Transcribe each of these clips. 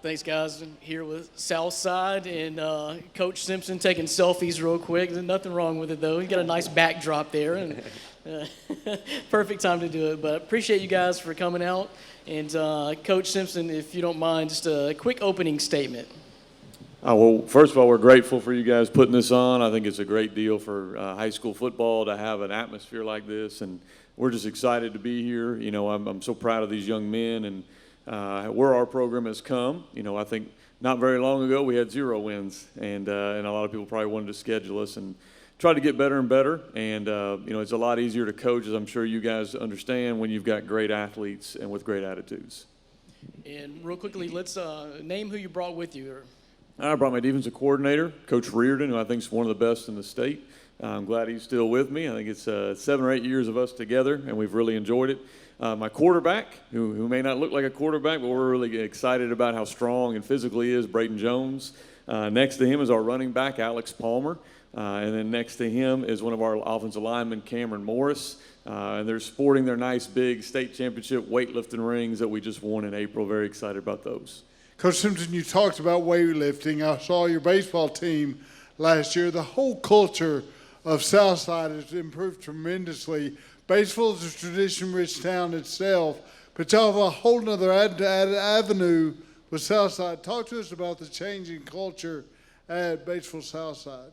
Thanks, guys. I'm here with Southside and Coach Simpson taking selfies real quick. There's nothing wrong with it, though. You got a nice backdrop there, and perfect time to do it. But appreciate you guys for coming out. And Coach Simpson, if you don't mind, just a quick opening statement. Well, first of all, we're grateful for you guys putting this on. I think it's a great deal for high school football to have an atmosphere like this, and we're just excited to be here. You know, I'm so proud of these young men and where our program has come. You know, I think not very long ago we had 0 wins, and a lot of people probably wanted to schedule us and try to get better and better. And you know, it's a lot easier to coach, as I'm sure you guys understand, when you've got great athletes and with great attitudes. And real quickly, let's name who you brought with you. I brought my defensive coordinator, Coach Reardon, who I think is one of the best in the state. I'm glad he's still with me. I think it's 7 or 8 years of us together, and we've really enjoyed it. My quarterback, who may not look like a quarterback, but we're really excited about how strong and physical he is, Braden Jones. Next to him is our running back, Alex Palmer. And then next to him is one of our offensive linemen, Cameron Morris. And they're sporting their nice big state championship weightlifting rings that we just won in April. Very excited about those. Coach Simpson, you talked about weightlifting. I saw your baseball team last year. The whole culture of Southside has improved tremendously. Batesville is a tradition-rich town itself, but y'all have a whole other avenue with Southside. Talk to us about the changing culture at Batesville Southside.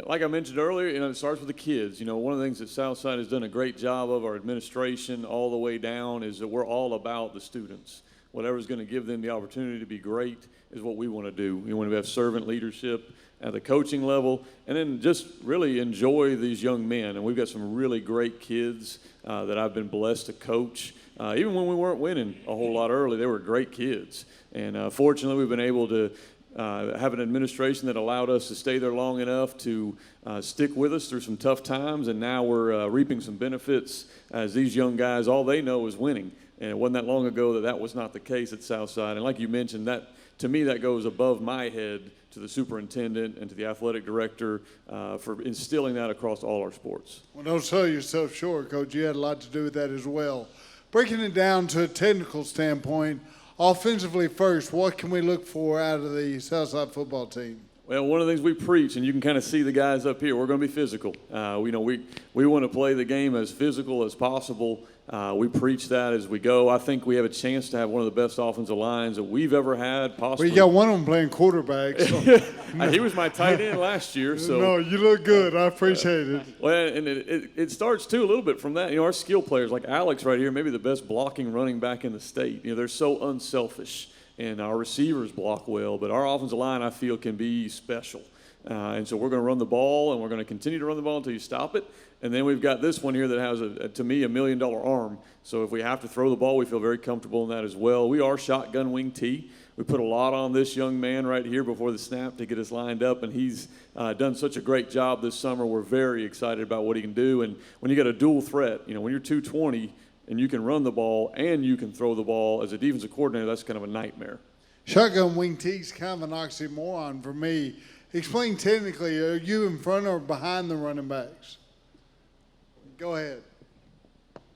Like I mentioned earlier, you know, it starts with the kids. You know, one of the things that Southside has done a great job of, our administration all the way down, is that we're all about the students. Whatever's going to give them the opportunity to be great is what we want to do. We want to have servant leadership at the coaching level, and then just really enjoy these young men. And we've got some really great kids that I've been blessed to coach. Even when we weren't winning a whole lot early, they were great kids. And fortunately, we've been able to have an administration that allowed us to stay there long enough to stick with us through some tough times. And now we're reaping some benefits as these young guys, all they know is winning. And it wasn't that long ago that was not the case at Southside. And like you mentioned, that to me, that goes above my head to the superintendent and to the athletic director for instilling that across all our sports. Well, don't sell yourself short, Coach. You had a lot to do with that as well. Breaking it down to a technical standpoint, offensively first, what can we look for out of the Southside football team? Well, one of the things we preach, and you can kind of see the guys up here, we're going to be physical. You know, we want to play the game as physical as possible. We preach that as we go. I think we have a chance to have one of the best offensive lines that we've ever had, possibly. Well, you got one of them playing quarterback. So. He was my tight end last year. So. No, you look good. I appreciate it. Well, and it starts, too, a little bit from that. You know, our skill players, like Alex right here, maybe the best blocking running back in the state. You know, they're so unselfish. And our receivers block well, but our offensive line, I feel, can be special. And so we're going to run the ball, and we're going to continue to run the ball until you stop it. And then we've got this one here that has, to me, $1 million arm. So if we have to throw the ball, we feel very comfortable in that as well. We are shotgun wing T. We put a lot on this young man right here before the snap to get us lined up, and he's done such a great job this summer. We're very excited about what he can do. And when you got a dual threat, you know, when you're 220, and you can run the ball and you can throw the ball, as a defensive coordinator, that's kind of a nightmare. Shotgun wing T is kind of an oxymoron for me. Explain technically, are you in front or behind the running backs? Go ahead.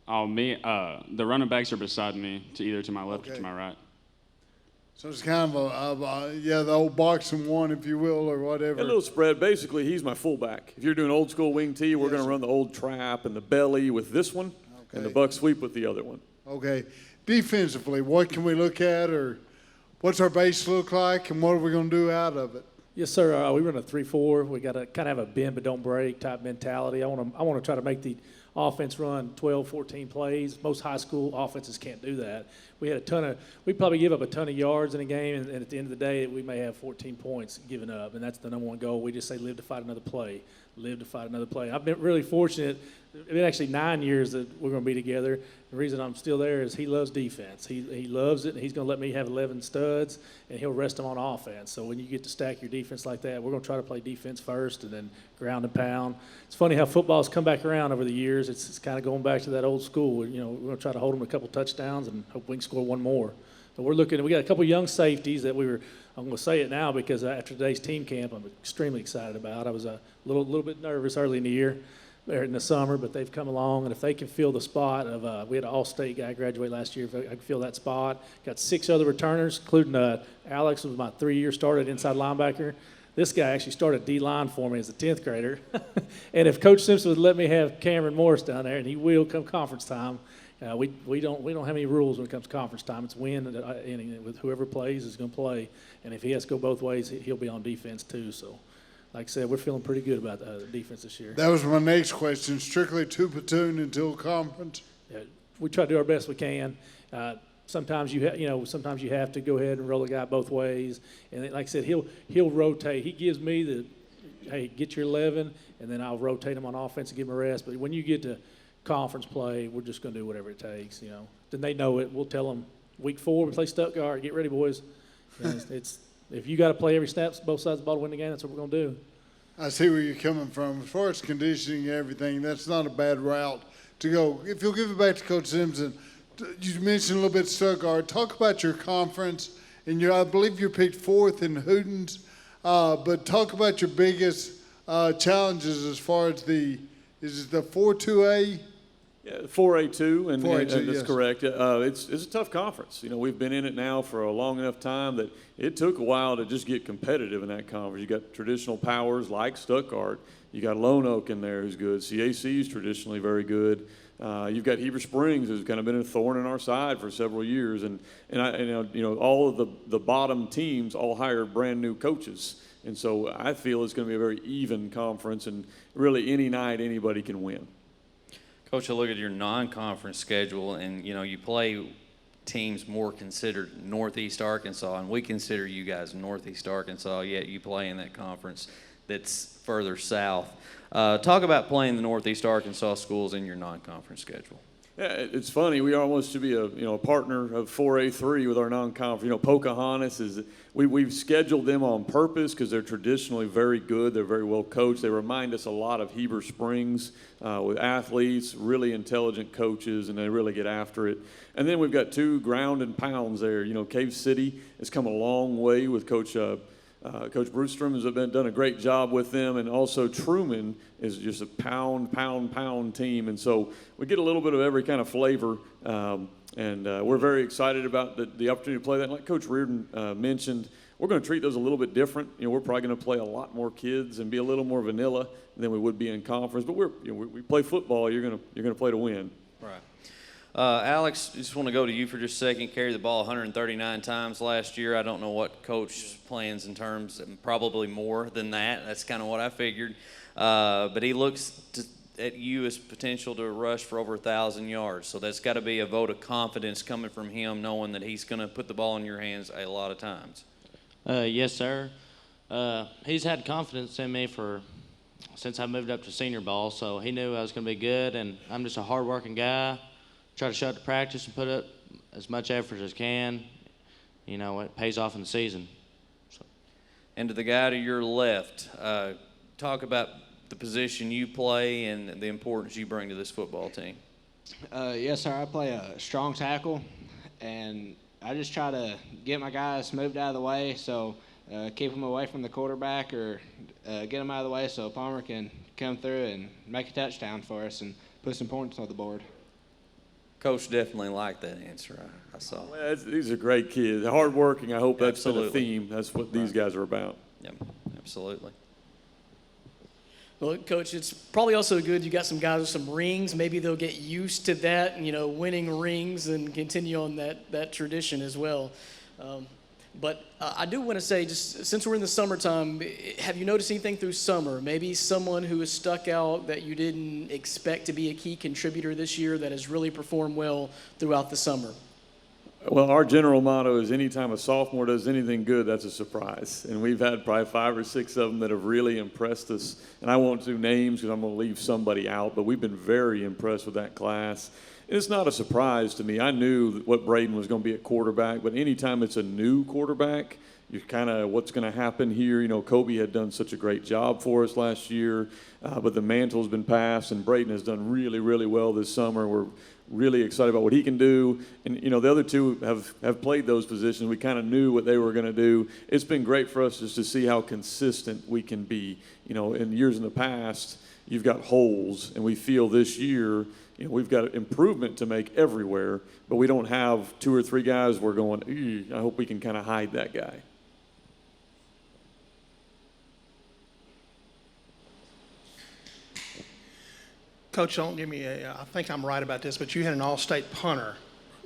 The running backs are beside me, either to my left or to my right. So it's kind of the old boxing one, if you will, or whatever. A little spread. Basically, he's my fullback. If you're doing old school wing T, we're going to run the old trap and the belly with this one. And the buck sweep with the other one. Okay. Defensively, what can we look at, or what's our base look like, and what are we going to do out of it? Yes, sir. We run a 3-4. We got to kind of have a bend but don't break type mentality. I want to try to make the offense run 12, 14 plays. Most high school offenses can't do that. We probably give up a ton of yards in a game, and at the end of the day, we may have 14 points given up, and that's the number one goal. We just say live to fight another play. Live to fight another play. I've been really fortunate. It's been actually 9 years that we're going to be together. The reason I'm still there is he loves defense. He loves it, and he's going to let me have 11 studs, and he'll rest them on offense. So when you get to stack your defense like that, we're going to try to play defense first and then ground and pound. It's funny how football's come back around over the years. It's kind of going back to that old school. You know, we're going to try to hold them a couple touchdowns and hope we can score one more. But we got a couple young safeties that I'm going to say it now because after today's team camp, I'm extremely excited about. I was a little bit nervous early in the year. there in the summer, but they've come along, and if they can fill the spot of, we had an all-state guy graduate last year, if I can fill that spot. Got 6 other returners, including Alex, who was my 3-year starter at inside linebacker. This guy actually started D-line for me as a 10th grader. And if Coach Simpson would let me have Cameron Morris down there, and he will come conference time, we don't have any rules when it comes to conference time. It's win inning with whoever plays is going to play, and if he has to go both ways, he'll be on defense too. So, like I said, we're feeling pretty good about the defense this year. That was my next question. Strictly 2-platoon until conference. Yeah, we try to do our best we can. Sometimes sometimes you have to go ahead and roll the guy both ways, and then, like I said, he'll rotate. He gives me the, hey, get your 11, and then I'll rotate him on offense and give him a rest. But when you get to conference play, we're just going to do whatever it takes. Then they know it. We'll tell them week 4 we play Stuttgart. Get ready, boys. It's if you got to play every snap, both sides of the ball to win the game, that's what we're going to do. I see where you're coming from. As far as conditioning and everything, that's not a bad route to go. If you'll give it back to Coach Simpson, you mentioned a little bit Stuttgart. Talk about your conference, and I believe you're picked 4th in Hootens, but talk about your biggest challenges as far as is it the 4-2A? Yeah, 4A2, and 4A2, that's yes. correct. It's a tough conference. We've been in it now for a long enough time that it took a while to just get competitive in that conference. You got traditional powers like Stuttgart. You got Lone Oak in there who's good. CAC is traditionally very good. You've got Heber Springs, who's kind of been a thorn in our side for several years, and all of the bottom teams all hired brand new coaches, and so I feel it's going to be a very even conference, and really any night anybody can win. Coach, I look at your non-conference schedule, and you play teams more considered Northeast Arkansas, and we consider you guys Northeast Arkansas, yet you play in that conference that's further south. Talk about playing the Northeast Arkansas schools in your non-conference schedule. Yeah, it's funny. We almost should be a partner of 4A3 with our non-conference. Pocahontas we've scheduled them on purpose because they're traditionally very good. They're very well coached. They remind us a lot of Heber Springs with athletes, really intelligent coaches, and they really get after it. And then we've got 2 ground and pounds there. Cave City has come a long way with Coach Brewstrom has done a great job with them, and also Truman is just a pound team, and so we get a little bit of every kind of flavor, and we're very excited about the opportunity to play that. And like Coach Reardon mentioned, we're going to treat those a little bit different. We're probably going to play a lot more kids and be a little more vanilla than we would be in conference, but we play football. You're going to play to win. Right. Alex, I just want to go to you for just a second. Carried the ball 139 times last year. I don't know what Coach plans in terms of probably more than that. That's kind of what I figured. But he looks at you as potential to rush for over 1,000 yards. So that's got to be a vote of confidence coming from him, knowing that he's going to put the ball in your hands a lot of times. Yes, sir. He's had confidence in me since I moved up to senior ball, so he knew I was going to be good, and I'm just a hard-working guy. Try to show up to practice and put up as much effort as I can. It pays off in the season. So. And to the guy to your left, talk about the position you play and the importance you bring to this football team. Yes, sir. I play a strong tackle, and I just try to get my guys moved out of the way, so keep them away from the quarterback or get them out of the way so Palmer can come through and make a touchdown for us and put some points on the board. Coach definitely liked that answer. I saw. Well, these are great kids. Hardworking. I hope that's Absolutely. the theme. That's what these guys are about. Yep, absolutely. Well, Coach, it's probably also good you got some guys with some rings. Maybe they'll get used to that, winning rings and continue on that tradition as well. But I do want to say, just since we're in the summertime, have you noticed anything through summer? Maybe someone who has stuck out that you didn't expect to be a key contributor this year that has really performed well throughout the summer? Well, our general motto is anytime a sophomore does anything good, that's a surprise. And we've had probably 5 or 6 of them that have really impressed us. And I won't do names because I'm going to leave somebody out, but we've been very impressed with that class. It's not a surprise to me. I knew what Braden was going to be at quarterback, but anytime it's a new quarterback, you're kind of what's going to happen here. Kobe had done such a great job for us last year, but the mantle's been passed, and Braden has done really, really well this summer. We're really excited about what he can do. And, you know, the other two have played those positions. We kind of knew what they were going to do. It's been great for us just to see how consistent we can be. You know, in years in the past, you've got holes, and we feel this year, you know, we've got improvement to make everywhere, but we don't have 2 or 3 guys we're going, I hope we can kind of hide that guy. Coach, don't give me I think I'm right about this, but you had an all-state punter,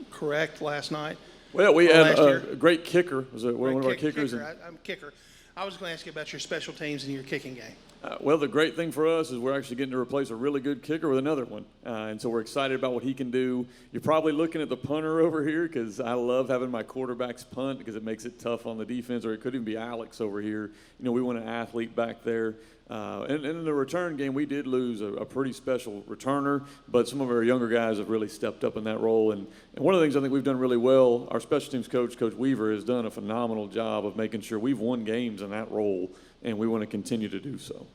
correct, last night? Well, we Or had last year? a great kicker. Was it one of our kickers? I'm a kicker. I was going to ask you about your special teams and your kicking game. Well, the great thing for us is we're actually getting to replace a really good kicker with another one. And so we're excited about what he can do. You're probably looking at the punter over here because I love having my quarterbacks punt because it makes it tough on the defense, or it could even be Alex over here. You know, we want an athlete back there. And in the return game, we did lose a pretty special returner, but some of our younger guys have really stepped up in that role. And one of the things I think we've done really well, our special teams coach, Coach Weaver, has done a phenomenal job of making sure we've won games in that role, and we want to continue to do so.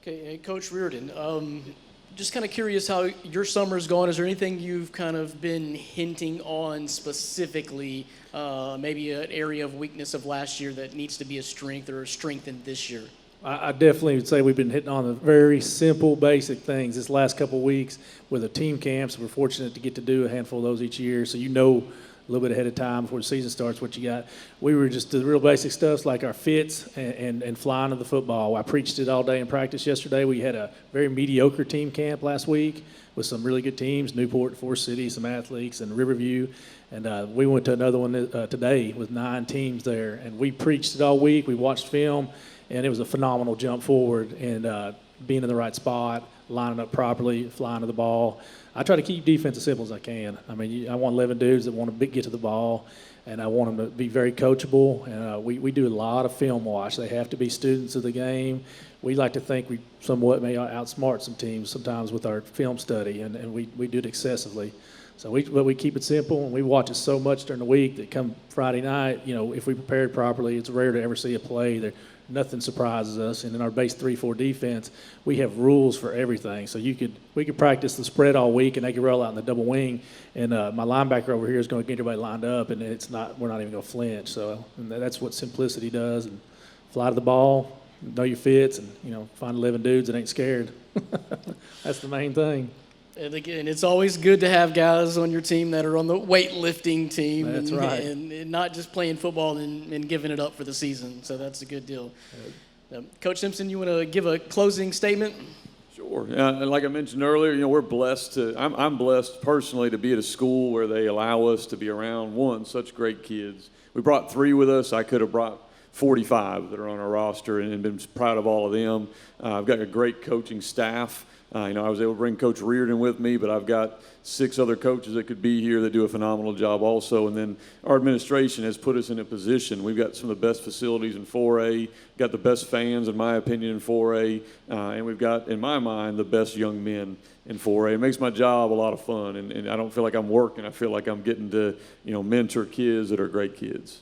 Okay, Coach Reardon, just kind of curious how your summer's gone. Is there anything you've kind of been hinting on specifically, maybe an area of weakness of last year that needs to be a strength or strengthened this year? I definitely would say we've been hitting on the very simple, basic things this last couple of weeks with the team camps. We're fortunate to get to do a handful of those each year, so you know a little bit ahead of time before the season starts what you got. We were just the real basic stuff like our fits and flying of the football. I preached it all day in practice yesterday. We had a very mediocre team camp last week with some really good teams, Newport, Forest City, some athletes, and Riverview. And we went to another one today with 9 teams there. And we preached it all week. We watched film, and it was a phenomenal jump forward and being in the right spot, lining up properly, flying to the ball. I try to keep defense as simple as I can. I mean, I want 11 dudes that want to get to the ball, and I want them to be very coachable. And we do a lot of film watch. They have to be students of the game. We like to think we somewhat may outsmart some teams sometimes with our film study, and we do it excessively. So but we keep it simple, and we watch it so much during the week that come Friday night, you know, if we prepared properly, it's rare to ever see a play that nothing surprises us. And in our base 3-4 defense, we have rules for everything. So we could practice the spread all week, and they could roll out in the double wing. And my linebacker over here is going to get everybody lined up, and we're not even going to flinch. So that's what simplicity does. And fly to the ball, know your fits, and find 11 dudes that ain't scared. That's the main thing. And again, it's always good to have guys on your team that are on the weightlifting team. That's right. And not just playing football and giving it up for the season. So that's a good deal. Coach Simpson, you want to give a closing statement? Sure. And like I mentioned earlier, we're blessed I'm blessed personally to be at a school where they allow us to be around, such great kids. We brought 3 with us. I could have brought 45 that are on our roster and been proud of all of them. I've got a great coaching staff. I was able to bring Coach Reardon with me, but I've got 6 other coaches that could be here that do a phenomenal job also. And then our administration has put us in a position. We've got some of the best facilities in 4A, got the best fans, in my opinion, in 4A, and we've got, in my mind, the best young men in 4A. It makes my job a lot of fun, and I don't feel like I'm working. I feel like I'm getting to, mentor kids that are great kids.